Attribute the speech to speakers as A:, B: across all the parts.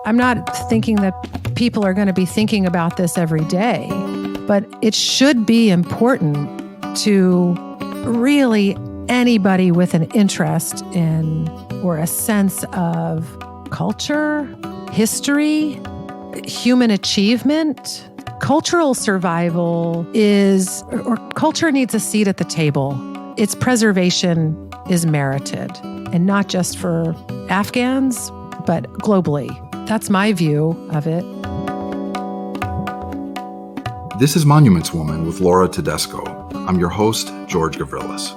A: I'm not thinking that people are going to be thinking about this every day, but it should be important to really anybody with an interest in or a sense of culture, history, human achievement. Cultural survival or culture needs a seat at the table. Its preservation is merited, and not just for Afghans, but globally. That's my view of it.
B: This is Monuments Woman with Laura Tedesco. I'm your host, George Gavrilis.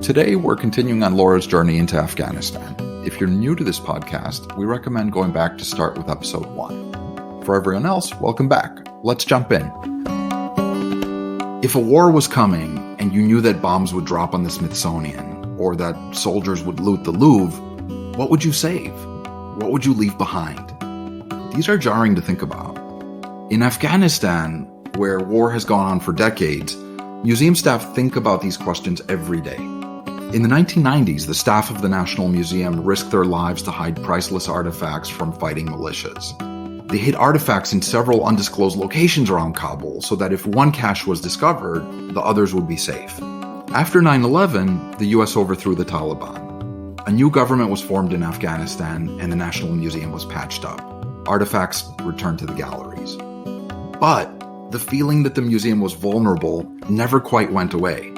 B: Today, we're continuing on Laura's journey into Afghanistan. If you're new to this podcast, we recommend going back to start with episode 1. For everyone else, welcome back. Let's jump in. If a war was coming and you knew that bombs would drop on the Smithsonian or that soldiers would loot the Louvre, what would you save? What would you leave behind? These are jarring to think about. In Afghanistan, where war has gone on for decades, museum staff think about these questions every day. In the 1990s, the staff of the National Museum risked their lives to hide priceless artifacts from fighting militias. They hid artifacts in several undisclosed locations around Kabul so that if one cache was discovered, the others would be safe. After 9/11, the US overthrew the Taliban. A new government was formed in Afghanistan and the National Museum was patched up. Artifacts returned to the galleries. But the feeling that the museum was vulnerable never quite went away.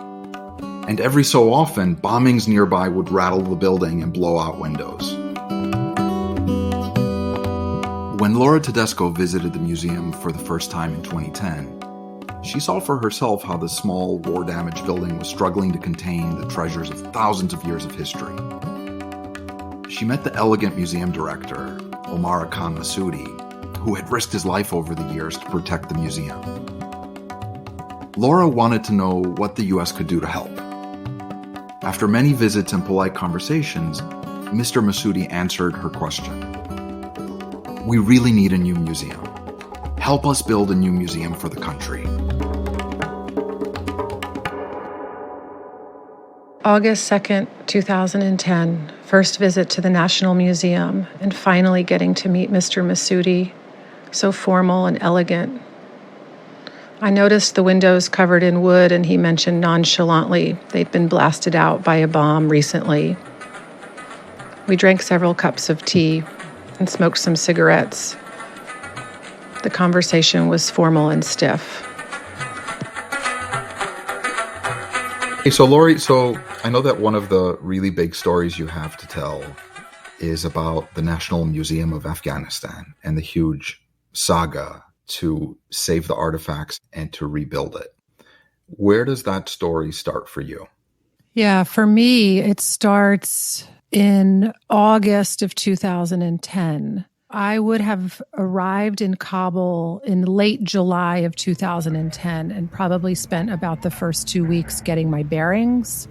B: And every so often, bombings nearby would rattle the building and blow out windows. When Laura Tedesco visited the museum for the first time in 2010, she saw for herself how the small, war-damaged building was struggling to contain the treasures of thousands of years of history. She met the elegant museum director, Omar Khan Massoudi, who had risked his life over the years to protect the museum. Laura wanted to know what the US could do to help. After many visits and polite conversations, Mr. Massoudi answered her question. We really need a new museum. Help us build a new museum for the country.
A: August 2nd, 2010, first visit to the National Museum, and finally getting to meet Mr. Massoudi, so formal and elegant. I noticed the windows covered in wood, and he mentioned nonchalantly they'd been blasted out by a bomb recently. We drank several cups of tea and smoked some cigarettes. The conversation was formal and stiff.
B: Hey, so Lori, I know that one of the really big stories you have to tell is about the National Museum of Afghanistan and the huge saga to save the artifacts and to rebuild it. Where does that story start for you?
A: Yeah, for me, it starts in August of 2010. I would have arrived in Kabul in late July of 2010 and probably spent about the first 2 weeks getting my bearings,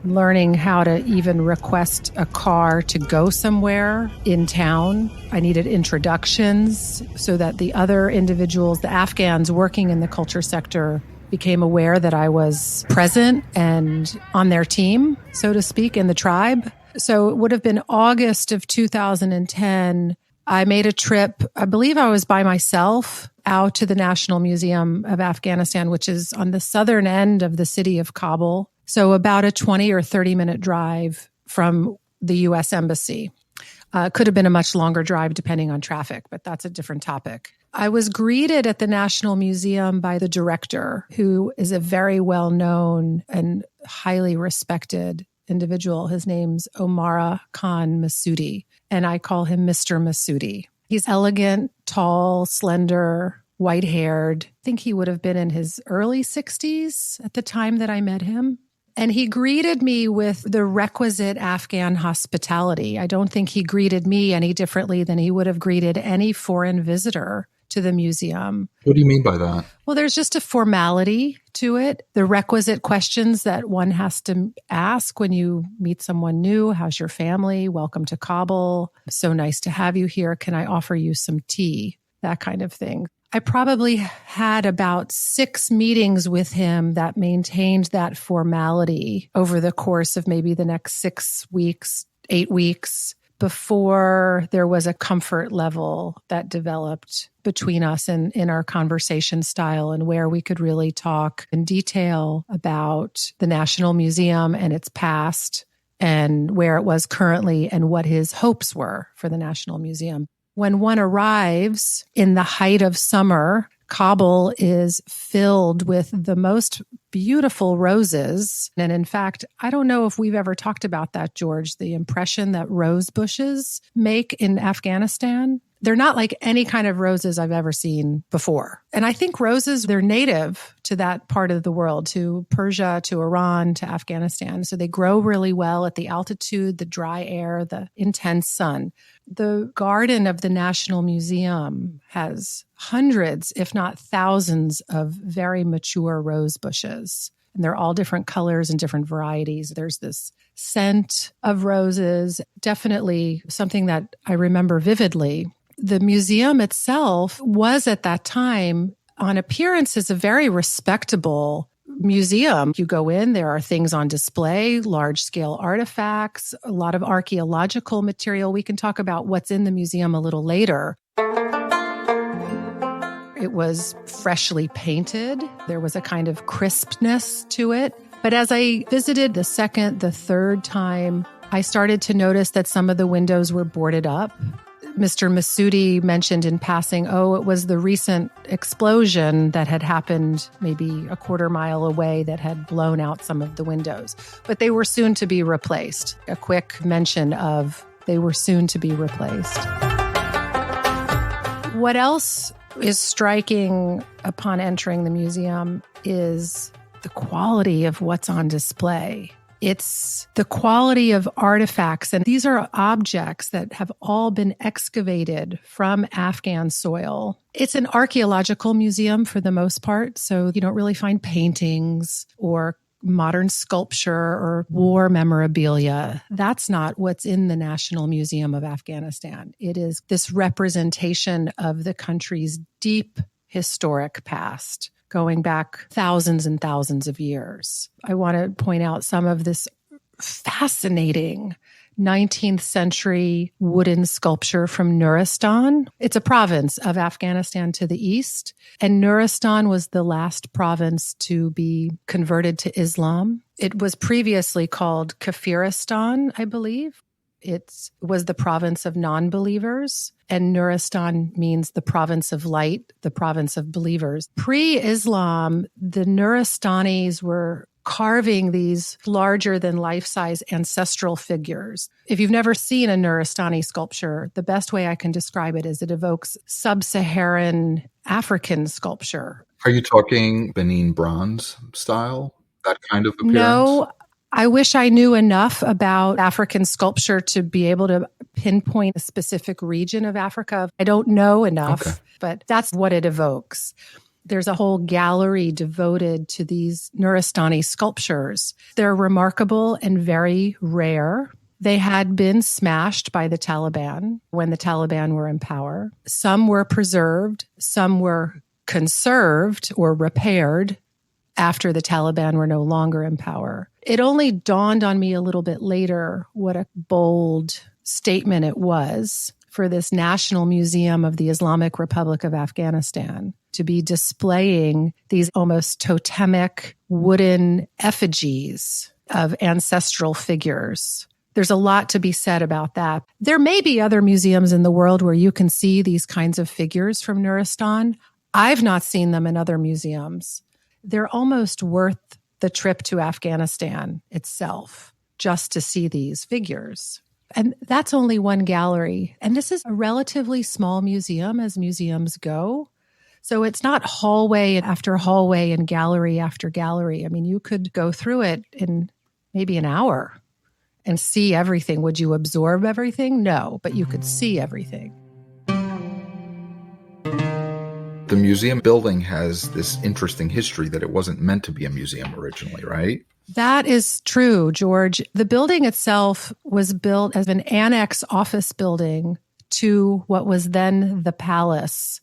A: learning how to even request a car to go somewhere in town. I needed introductions so that the other individuals, the Afghans working in the culture sector, became aware that I was present and on their team, so to speak, in the tribe. So it would have been August of 2010. I made a trip, I believe I was by myself, out to the National Museum of Afghanistan, which is on the southern end of the city of Kabul. So about a 20 or 30-minute drive from the U.S. Embassy. Could have been a much longer drive depending on traffic, but that's a different topic. I was greeted at the National Museum by the director, who is a very well-known and highly respected individual. His name's Omar Khan Massoudi, and I call him Mr. Massoudi. He's elegant, tall, slender, white-haired. I think he would have been in his early 60s at the time that I met him. And he greeted me with the requisite Afghan hospitality. I don't think he greeted me any differently than he would have greeted any foreign visitor to the museum.
B: What do you mean by that?
A: Well, there's just a formality to it. The requisite questions that one has to ask when you meet someone new. How's your family? Welcome to Kabul. So nice to have you here. Can I offer you some tea? That kind of thing. I probably had about 6 meetings with him that maintained that formality over the course of maybe the next 6 weeks, 8 weeks, before there was a comfort level that developed between us and in our conversation style, and where we could really talk in detail about the National Museum and its past and where it was currently and what his hopes were for the National Museum. When one arrives in the height of summer, Kabul is filled with the most beautiful roses. And in fact, I don't know if we've ever talked about that, George, the impression that rose bushes make in Afghanistan. They're not like any kind of roses I've ever seen before. And I think roses, they're native to that part of the world, to Persia, to Iran, to Afghanistan. So they grow really well at the altitude, the dry air, the intense sun. The garden of the National Museum has hundreds, if not thousands, of very mature rose bushes. And they're all different colors and different varieties. There's this scent of roses, definitely something that I remember vividly. The museum itself was at that time, on appearances, a very respectable museum. You go in, there are things on display, large-scale artifacts, a lot of archaeological material. We can talk about what's in the museum a little later. It was freshly painted. There was a kind of crispness to it. But as I visited the second, the third time, I started to notice that some of the windows were boarded up. Mr. Masudi mentioned in passing, it was the recent explosion that had happened maybe a quarter mile away that had blown out some of the windows. But they were soon to be replaced. A quick mention of they were soon to be replaced. What else is striking upon entering the museum is the quality of what's on display. It's the quality of artifacts. And these are objects that have all been excavated from Afghan soil. It's an archaeological museum for the most part. So you don't really find paintings or modern sculpture or war memorabilia. That's not what's in the National Museum of Afghanistan. It is this representation of the country's deep historic past, going back thousands and thousands of years. I want to point out some of this fascinating 19th century wooden sculpture from Nuristan. It's a province of Afghanistan to the east, and Nuristan was the last province to be converted to Islam. It was previously called Kafiristan, I believe. It was the province of non-believers, and Nuristan means the province of light, the province of believers. Pre-Islam, the Nuristanis were carving these larger than life-size ancestral figures. If you've never seen a Nuristani sculpture, the best way I can describe it is it evokes sub-Saharan African sculpture.
B: Are you talking Benin bronze style, that kind of appearance?
A: No, I wish I knew enough about African sculpture to be able to pinpoint a specific region of Africa. I don't know enough, but that's what it evokes. There's a whole gallery devoted to these Nuristani sculptures. They're remarkable and very rare. They had been smashed by the Taliban when the Taliban were in power. Some were preserved, some were conserved or repaired after the Taliban were no longer in power. It only dawned on me a little bit later what a bold statement it was for this National Museum of the Islamic Republic of Afghanistan to be displaying these almost totemic wooden effigies of ancestral figures. There's a lot to be said about that. There may be other museums in the world where you can see these kinds of figures from Nuristan. I've not seen them in other museums. They're almost worth the trip to Afghanistan itself just to see these figures. And that's only one gallery. And this is a relatively small museum as museums go. So it's not hallway after hallway and gallery after gallery. I mean, you could go through it in maybe an hour and see everything. Would you absorb everything? No, but you could see everything.
B: The museum building has this interesting history that it wasn't meant to be a museum originally, right?
A: That is true, George. The building itself was built as an annex office building to what was then the palace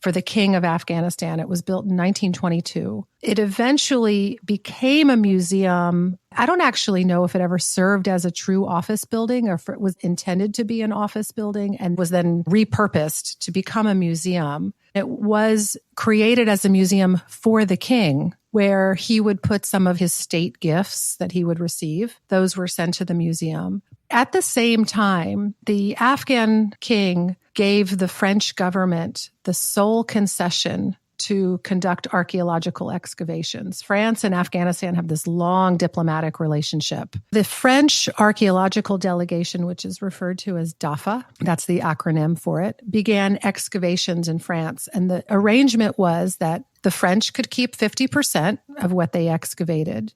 A: for the king of Afghanistan. It was built in 1922. It eventually became a museum. I don't actually know if it ever served as a true office building or if it was intended to be an office building and was then repurposed to become a museum. It was created as a museum for the king, where he would put some of his state gifts that he would receive. Those were sent to the museum. At the same time, the Afghan king gave the French government the sole concession to conduct archaeological excavations. France and Afghanistan have this long diplomatic relationship. The French archaeological delegation, which is referred to as DAFA, that's the acronym for it, began excavations in France. And the arrangement was that the French could keep 50% of what they excavated,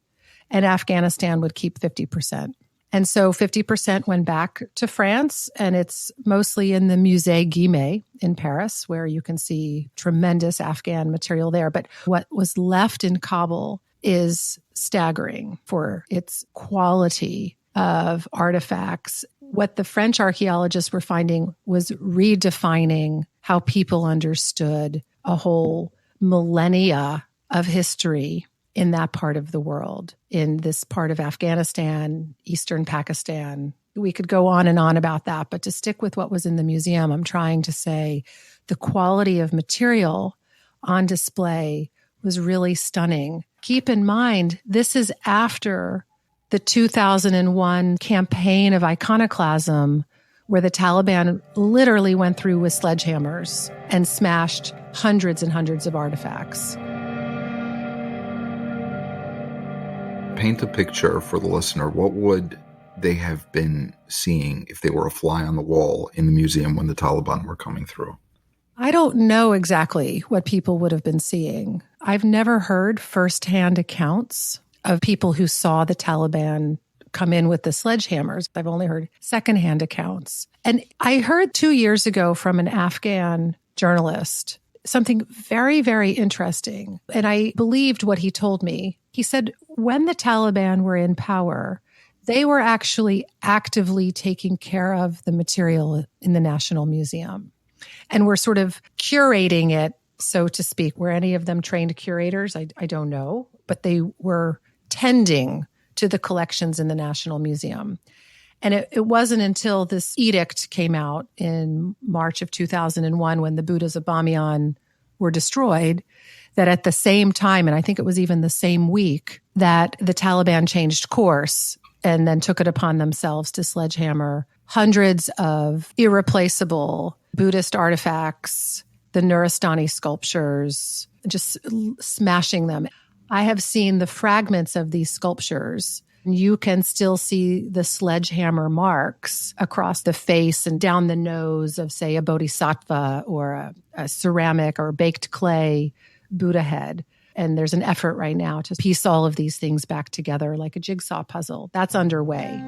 A: and Afghanistan would keep 50%. And so 50% went back to France, and it's mostly in the Musée Guimet in Paris, where you can see tremendous Afghan material there. But what was left in Kabul is staggering for its quality of artifacts. What the French archaeologists were finding was redefining how people understood a whole millennia of history in that part of the world, in this part of Afghanistan, Eastern Pakistan. We could go on and on about that, but to stick with what was in the museum, I'm trying to say the quality of material on display was really stunning. Keep in mind, this is after the 2001 campaign of iconoclasm, where the Taliban literally went through with sledgehammers and smashed hundreds and hundreds of artifacts.
B: Paint a picture for the listener. What would they have been seeing if they were a fly on the wall in the museum when the Taliban were coming through?
A: I don't know exactly what people would have been seeing. I've never heard firsthand accounts of people who saw the Taliban come in with the sledgehammers. I've only heard secondhand accounts. And I heard 2 years ago from an Afghan journalist something very, very interesting. And I believed what he told me. He said, when the Taliban were in power, they were actually actively taking care of the material in the National Museum and were sort of curating it, so to speak. Were any of them trained curators? I don't know, but they were tending to the collections in the National Museum. And it wasn't until this edict came out in March of 2001 when the Buddhas of Bamiyan were destroyed, that at the same time, and I think it was even the same week, that the Taliban changed course and then took it upon themselves to sledgehammer hundreds of irreplaceable Buddhist artifacts, the Nuristani sculptures, just smashing them. I have seen the fragments of these sculptures. You can still see the sledgehammer marks across the face and down the nose of, say, a bodhisattva or a ceramic or baked clay Buddha head. And there's an effort right now to piece all of these things back together like a jigsaw puzzle. That's underway.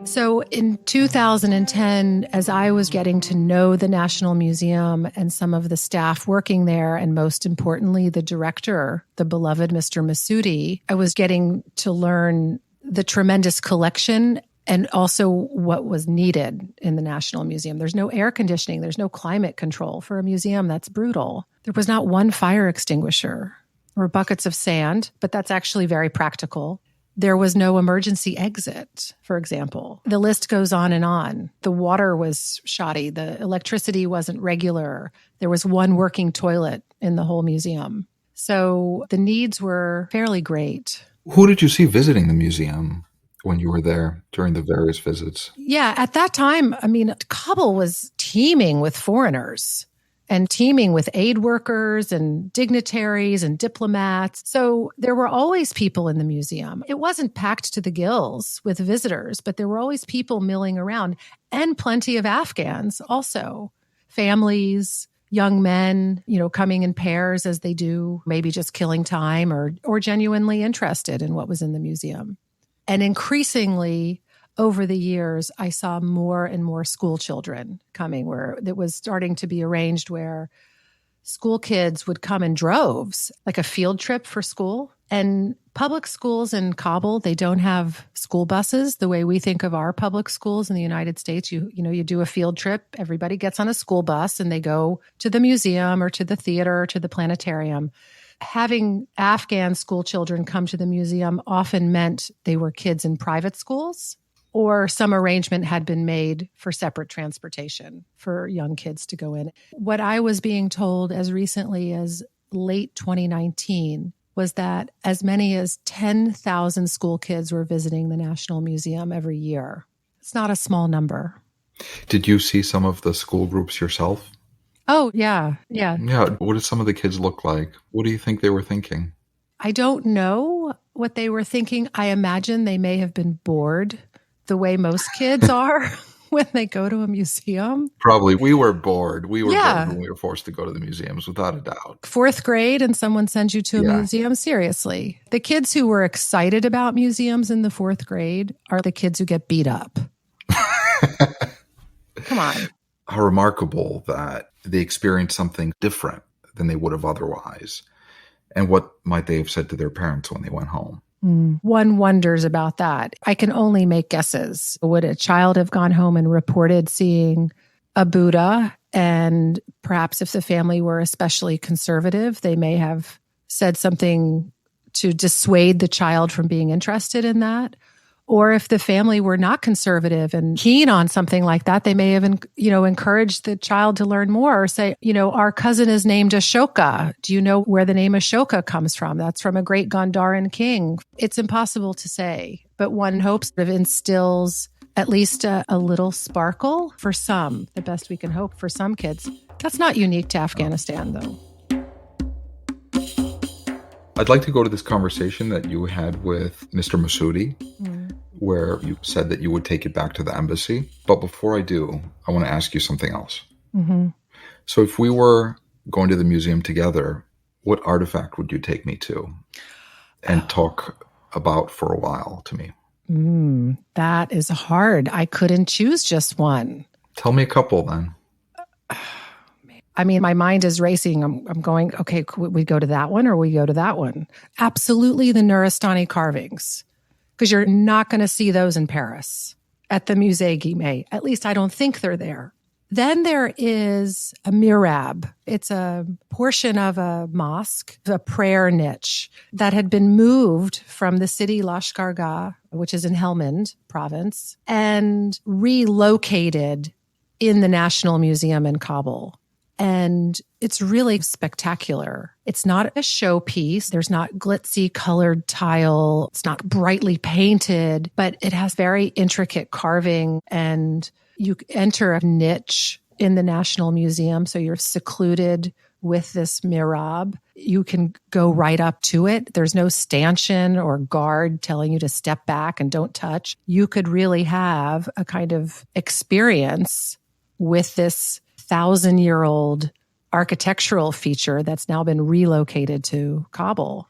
A: So in 2010, as I was getting to know the National Museum and some of the staff working there, and most importantly, the director, the beloved Mr. Masudi, I was getting to learn the tremendous collection and also what was needed in the National Museum. There's no air conditioning. There's no climate control for a museum. That's brutal. There was not one fire extinguisher or buckets of sand, but that's actually very practical. There was no emergency exit, for example. The list goes on and on. The water was shoddy. The electricity wasn't regular. There was one working toilet in the whole museum. So the needs were fairly great.
B: Who did you see visiting the museum when you were there during the various visits?
A: Yeah, at that time, Kabul was teeming with foreigners and teeming with aid workers and dignitaries and diplomats. So there were always people in the museum. It wasn't packed to the gills with visitors, but there were always people milling around, and plenty of Afghans also. Families, young men, coming in pairs as they do, maybe just killing time or genuinely interested in what was in the museum. And increasingly, over the years, I saw more and more school children coming, where it was starting to be arranged where school kids would come in droves, like a field trip for school. And public schools in Kabul, they don't have school buses the way we think of our public schools in the United States. You do a field trip, everybody gets on a school bus and they go to the museum or to the theater or to the planetarium. Having Afghan school children come to the museum often meant they were kids in private schools, or some arrangement had been made for separate transportation for young kids to go in. What I was being told as recently as late 2019 was that as many as 10,000 school kids were visiting the National Museum every year. It's not a small number.
B: Did you see some of the school groups yourself?
A: Oh, yeah. Yeah.
B: What did some of the kids look like? What do you think they were thinking?
A: I don't know what they were thinking. I imagine they may have been bored the way most kids are when they go to a museum.
B: Probably. We were bored. We were bored when we were forced to go to the museums, without a doubt.
A: 4th grade and someone sends you to a museum? Seriously. The kids who were excited about museums in the 4th grade are the kids who get beat up. Come on.
B: How remarkable that they experienced something different than they would have otherwise. And what might they have said to their parents when they went home?
A: One wonders about that. I can only make guesses. Would a child have gone home and reported seeing a Buddha? And perhaps if the family were especially conservative, they may have said something to dissuade the child from being interested in that. Or if the family were not conservative and keen on something like that, they may have, encouraged the child to learn more or say, our cousin is named Ashoka. Do you know where the name Ashoka comes from? That's from a great Gandharan king. It's impossible to say, but one hopes it instills at least a little sparkle for some, the best we can hope for some kids. That's not unique to Afghanistan, though.
B: I'd like to go to this conversation that you had with Mr. Masudi, where you said that you would take it back to the embassy. But before I do, I want to ask you something else. Mm-hmm. So if we were going to the museum together, what artifact would you take me to and talk about for a while to me?
A: That is hard. I couldn't choose just one.
B: Tell me a couple then.
A: I mean, my mind is racing. I'm going, okay, could we go to that one or we go to that one? Absolutely the Nuristani carvings, because you're not going to see those in Paris at the Musée Guimet. At least I don't think they're there. Then there is a mihrab. It's a portion of a mosque, a prayer niche that had been moved from the city Lashkargah, which is in Helmand province, and relocated in the National Museum in Kabul. And it's really spectacular. It's not a showpiece. There's not glitzy colored tile. It's not brightly painted, but it has very intricate carving. And you enter a niche in the National Museum. So you're secluded with this mihrab. You can go right up to it. There's no stanchion or guard telling you to step back and don't touch. You could really have a kind of experience with this 1,000-year-old architectural feature that's now been relocated to Kabul.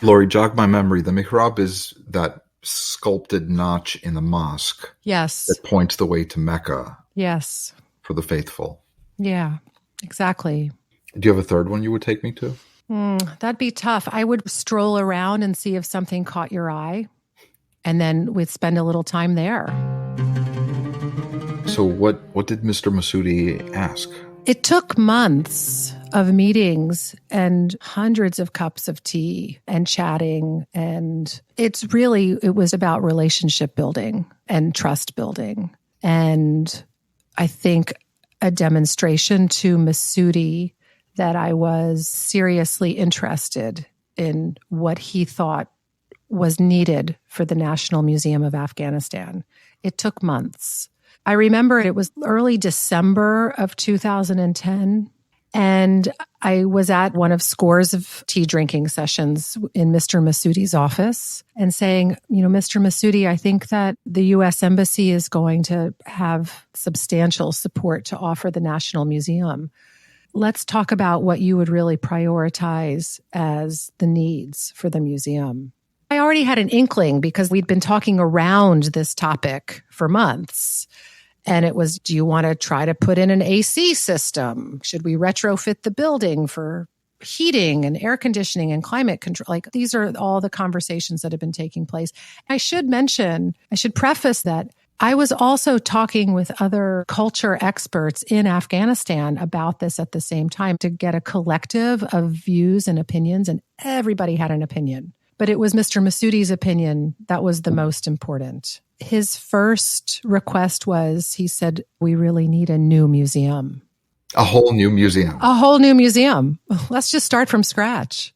B: Lori, jog my memory. The mihrab is that sculpted notch in the mosque.
A: Yes.
B: That points the way to Mecca.
A: Yes.
B: For the faithful.
A: Yeah, exactly.
B: Do you have a third one you would take me to?
A: That'd be tough. I would stroll around and see if something caught your eye, and then we'd spend a little time there.
B: So what did Mr. Masudi ask?
A: It took months of meetings and hundreds of cups of tea and chatting. And it was about relationship building and trust building. And I think a demonstration to Masudi that I was seriously interested in what he thought was needed for the National Museum of Afghanistan. It took months. I remember it was early December of 2010, and I was at one of scores of tea drinking sessions in Mr. Masudi's office and saying, Mr. Masudi, I think that the U.S. Embassy is going to have substantial support to offer the National Museum. Let's talk about what you would really prioritize as the needs for the museum. I already had an inkling because we'd been talking around this topic for months. And it was, do you want to try to put in an AC system? Should we retrofit the building for heating and air conditioning and climate control? Like, these are all the conversations that have been taking place. I should preface that I was also talking with other culture experts in Afghanistan about this at the same time to get a collective of views and opinions, and everybody had an opinion. But it was Mr. Massoudi's opinion that was the most important. His first request was, he said, we really need a new museum.
B: A whole new museum.
A: A whole new museum. Let's just start from scratch.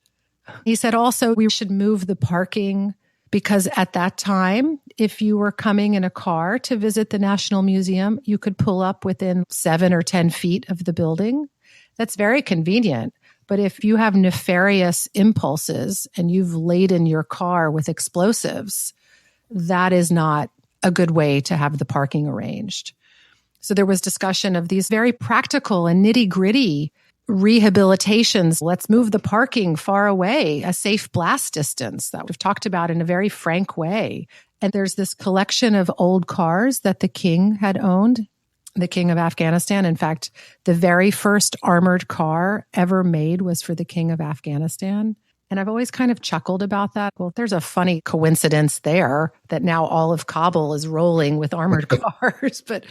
A: He said also we should move the parking, because at that time, if you were coming in a car to visit the National Museum, you could pull up within 7 or 10 feet of the building. That's very convenient. But if you have nefarious impulses and you've laden your car with explosives, that is not a good way to have the parking arranged. So there was discussion of these very practical and nitty-gritty rehabilitations. Let's move the parking far away, a safe blast distance that we've talked about in a very frank way. And there's this collection of old cars that the king had owned, the king of Afghanistan. In fact, the very first armored car ever made was for the king of Afghanistan. And I've always kind of chuckled about that. Well, there's a funny coincidence there that now all of Kabul is rolling with armored cars. But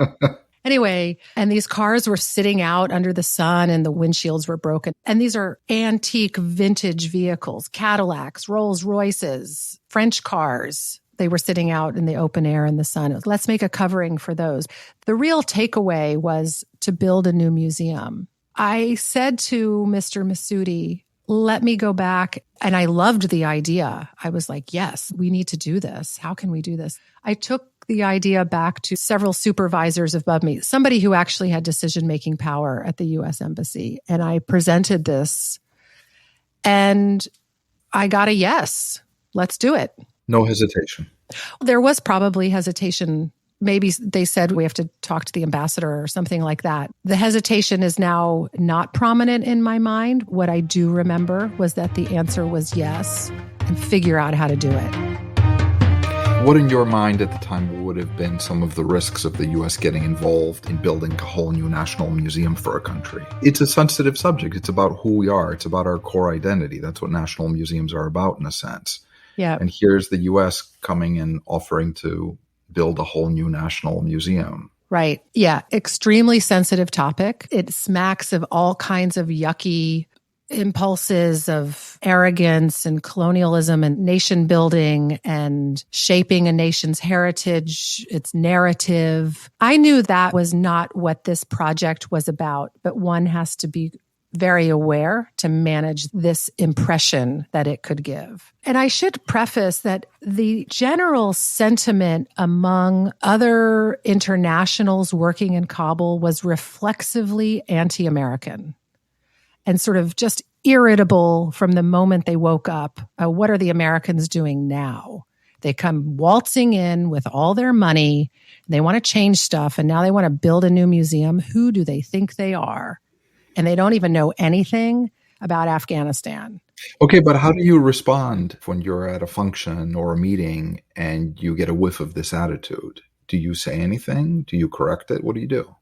A: anyway, and these cars were sitting out under the sun and the windshields were broken. And these are antique vintage vehicles, Cadillacs, Rolls Royces, French cars. They were sitting out in the open air in the sun. Let's make a covering for those. The real takeaway was to build a new museum. I said to Mr. Massoudi, let me go back. And I loved the idea. I was like, yes, we need to do this. How can we do this? I took the idea back to several supervisors above me, somebody who actually had decision-making power at the U.S. Embassy. And I presented this and I got a yes, let's do it.
B: No hesitation.
A: There was probably hesitation. Maybe they said we have to talk to the ambassador or something like that. The hesitation is now not prominent in my mind. What I do remember was that the answer was yes, and figure out how to do it.
B: What in your mind at the time would have been some of the risks of the U.S. getting involved in building a whole new national museum for a country? It's a sensitive subject. It's about who we are. It's about our core identity. That's what national museums are about, in a sense.
A: Yeah.
B: And here's the U.S. coming and offering to build a whole new national museum.
A: Right. Yeah. Extremely sensitive topic. It smacks of all kinds of yucky impulses of arrogance and colonialism and nation building and shaping a nation's heritage, its narrative. I knew that was not what this project was about, but one has to be very aware to manage this impression that it could give. And I should preface that the general sentiment among other internationals working in Kabul was reflexively anti-American and sort of just irritable from the moment they woke up. What are the Americans doing now? They come waltzing in with all their money. They want to change stuff, and now they want to build a new museum. Who do they think they are? And they don't even know anything about Afghanistan.
B: Okay, but how do you respond when you're at a function or a meeting and you get a whiff of this attitude? Do you say anything? Do you correct it? What do you do?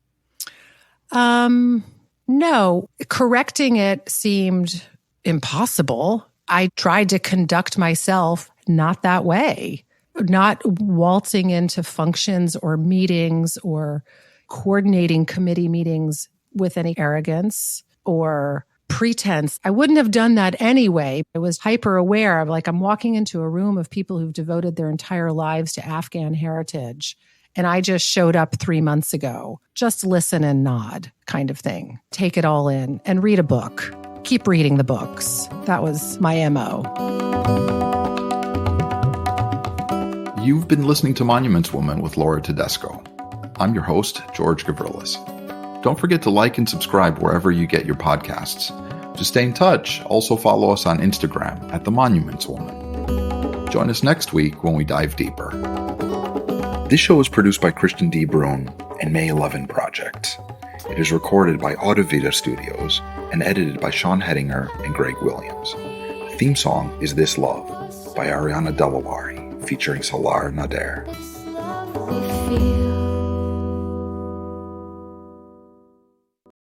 A: No. Correcting it seemed impossible. I tried to conduct myself not that way, not waltzing into functions or meetings or coordinating committee meetings with any arrogance or pretense. I wouldn't have done that anyway. I was hyper aware of, like, I'm walking into a room of people who've devoted their entire lives to Afghan heritage. And I just showed up 3 months ago. Just listen and nod kind of thing. Take it all in and read a book. Keep reading the books. That was my MO.
B: You've been listening to Monuments Woman with Laura Tedesco. I'm your host, George Gavrilis. Don't forget to like and subscribe wherever you get your podcasts. To stay in touch, also follow us on Instagram at The Monuments Woman. Join us next week when we dive deeper. This show is produced by Christian D. Brune and May 11 Project. It is recorded by Audivita Studios and edited by Sean Hettinger and Greg Williams. The theme song is This Love by Ariana Delawari, featuring Salar Nader.